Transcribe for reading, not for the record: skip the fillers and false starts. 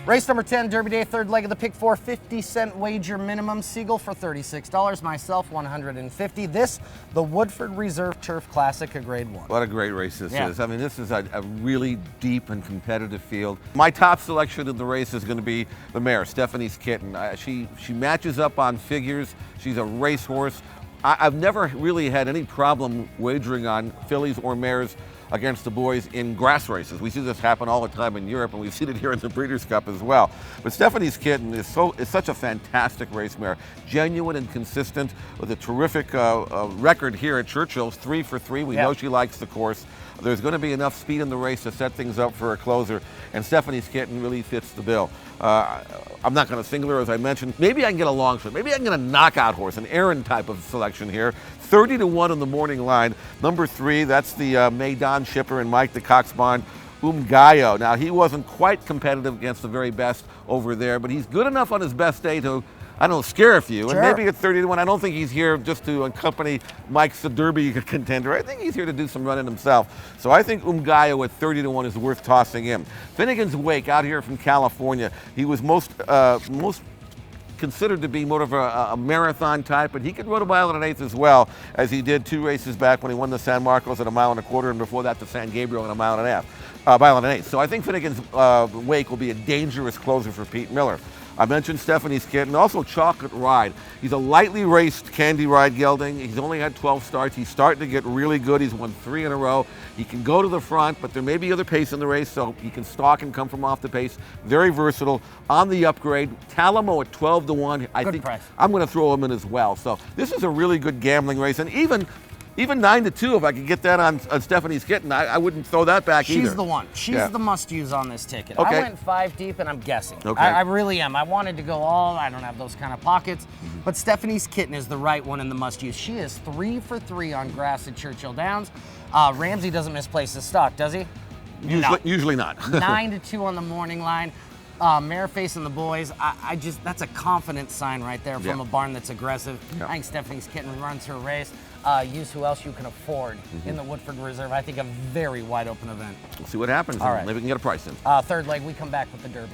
Race number 10, Derby Day, third leg of the pick four, 50-cent wager minimum. Siegel for $36, myself $150. This, the Woodford Reserve Turf Classic, a grade 1. What a great race this is. I mean, this is a really deep and competitive field. My top selection in the race is going to be the mare, Stephanie's Kitten. She matches up on figures. She's a racehorse. I've never really had any problem wagering on fillies or mares against the boys in grass races. We see this happen all the time in Europe, and we've seen it here in the Breeders' Cup as well. But Stephanie's Kitten is such a fantastic race mare, genuine and consistent, with a terrific record here at Churchill's, 3 for 3. We know she likes the course. There's going to be enough speed in the race to set things up for a closer, and Stephanie's Kitten really fits the bill. I'm not going to single her, as I mentioned. Maybe I can get a long shot. Maybe I can get a knockout horse, an Aaron type of selection here. 30-1 on the morning line. Number 3, that's the Maydon Shipper and Mike the Coxbond, Gallo. Now, he wasn't quite competitive against the very best over there, but he's good enough on his best day to, I don't know, scare a few. Sure. And maybe at 30-1, I don't think he's here just to accompany Mike's the Derby contender. I think he's here to do some running himself. So I think Gallo at 30-1 is worth tossing in. Finnegan's Wake out here from California. He was most considered to be more of a marathon type, but he could run a mile and an eighth as well, as he did 2 races back when he won the San Marcos at a mile and a quarter, and before that the San Gabriel at a mile and a half, mile and an eighth. So I think Finnegan's Wake will be a dangerous closer for Pete Miller. I mentioned Stephanie's Kitten, also Chocolate Ride. He's a lightly raced Candy Ride gelding. He's only had 12 starts. He's starting to get really good. He's won 3 in a row. He can go to the front, but there may be other pace in the race, so he can stalk and come from off the pace. Very versatile. On the upgrade, Talamo at 12-1. I think price. I'm going to throw him in as well. So this is a really good gambling race, and even 9-2, if I could get that on Stephanie's Kitten, I wouldn't throw that back either. She's the one. She's the must-use on this ticket. Okay. I went 5 deep, and I'm guessing. Okay. I really am. I wanted to go all. I don't have those kind of pockets. But Stephanie's Kitten is the right one in the must-use. She is 3 for 3 on grass at Churchill Downs. Ramsey doesn't misplace his stock, does he? Usually not. 9-2 on the morning line. Mare facing the boys. That's a confident sign right there from a barn that's aggressive. I think Stephanie's Kitten runs her race. Use who else you can afford in the Woodford Reserve. I think a very wide open event. We'll see what happens. All right. Maybe we can get a price in. Third leg, we come back with the Derby.